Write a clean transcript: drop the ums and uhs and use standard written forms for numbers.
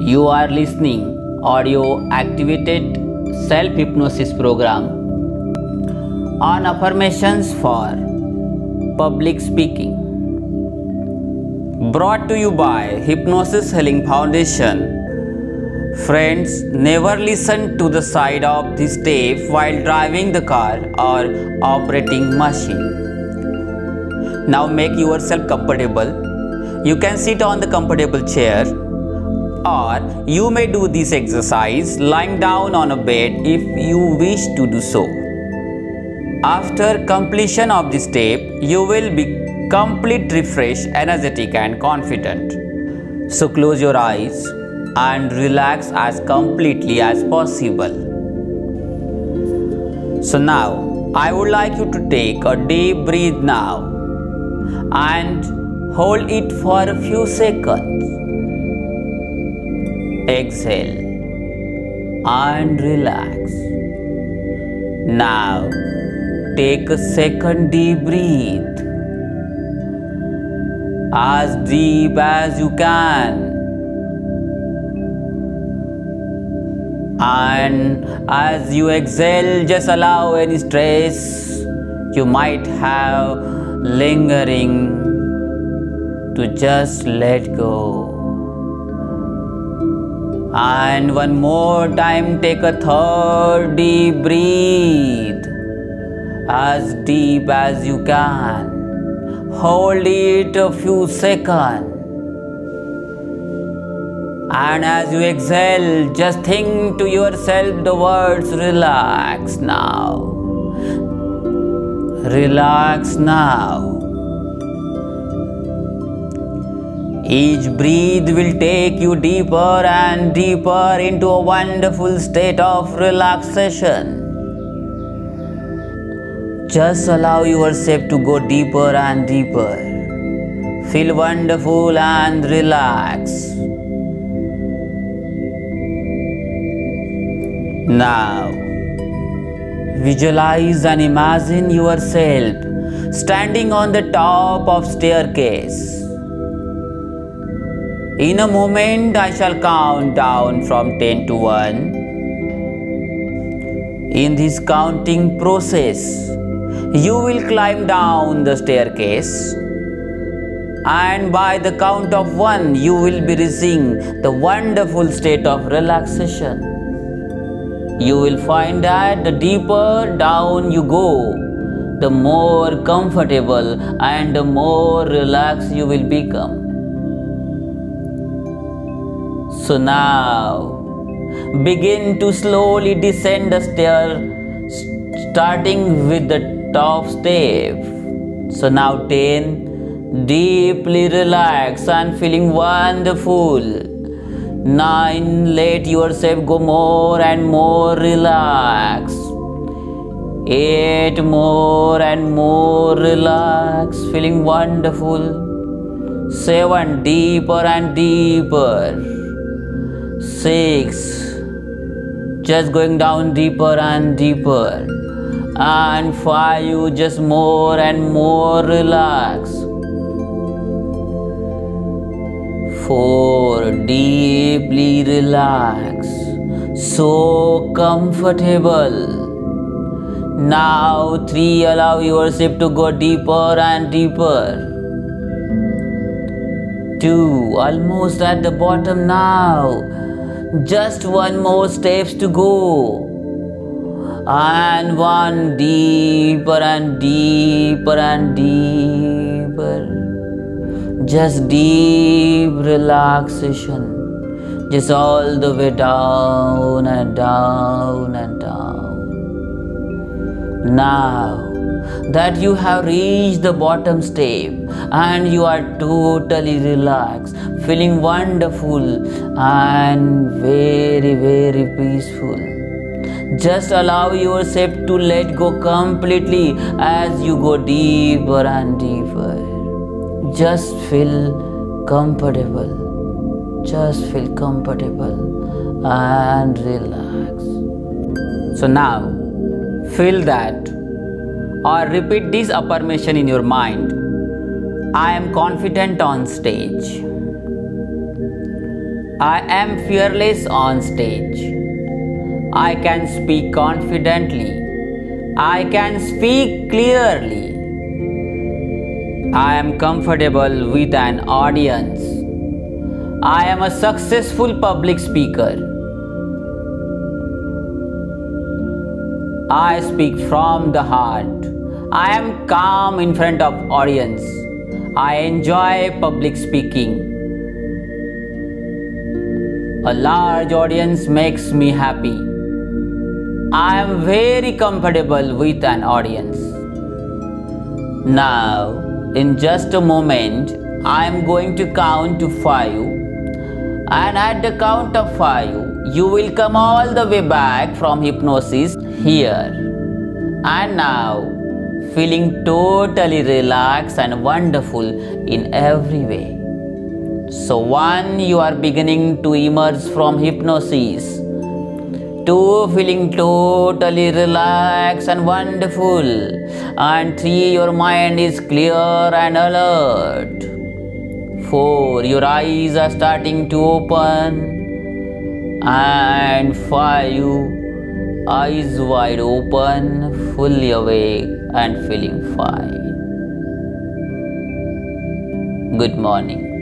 You are listening audio activated self-hypnosis program on affirmations for public speaking. Brought to you by Hypnosis Healing Foundation. Friends, never listen to the side of this tape while driving the car or operating machine. Now make yourself comfortable. You can sit on the comfortable chair, or you may do this exercise lying down on a bed if you wish to do so. After completion of this step, you will be completely refreshed, energetic and confident. So close your eyes and relax as completely as possible. So now, I would like you to take a deep breath now and hold it for a few seconds. Exhale and relax. Now take a second deep breath, as deep as you can, and as you exhale, just allow any stress you might have lingering to just let go. And one more time, take a third deep breath, as deep as you can. Hold it a few seconds. And as you exhale, just think to yourself the words relax now. Relax now. Each breath will take you deeper and deeper into a wonderful state of relaxation. Just allow yourself to go deeper and deeper. Feel wonderful and relax. Now, visualize and imagine yourself standing on the top of staircase. In a moment, I shall count down from 10 to 1. In this counting process, you will climb down the staircase, and by the count of 1, you will be reaching the wonderful state of relaxation. You will find that the deeper down you go, the more comfortable and the more relaxed you will become. So now, begin to slowly descend the stair, starting with the top step. So now 10, deeply relax and feeling wonderful. 9, let yourself go more and more relaxed. 8, more and more relaxed, feeling wonderful. 7, deeper and deeper. 6, just going down deeper and deeper. And 5, just more and more relaxed. 4, deeply relaxed, so comfortable. Now 3, allow yourself to go deeper and deeper. 2, almost at the bottom now. Just 1 more steps to go. And 1, deeper and deeper and deeper. Just deep relaxation, just all the way down and down and down. Now that you have reached the bottom step and you are totally relaxed, feeling wonderful and very, very peaceful, just allow yourself to let go completely as you go deeper and deeper. Just feel comfortable. Just feel comfortable and relax. So now, feel that or repeat this affirmation in your mind. I am confident on stage. I am fearless on stage. I can speak confidently. I can speak clearly. I am comfortable with an audience. I am a successful public speaker. I speak from the heart. I am calm in front of audience. I enjoy public speaking. A large audience makes me happy. I am very comfortable with an audience. Now, in just a moment, I am going to count to 5, and at the count of 5, you will come all the way back from hypnosis here. And now, feeling totally relaxed and wonderful in every way. So 1, you are beginning to emerge from hypnosis. 2, feeling totally relaxed and wonderful. And 3, your mind is clear and alert. 4, your eyes are starting to open. And 5, eyes wide open, fully awake and feeling fine. Good morning.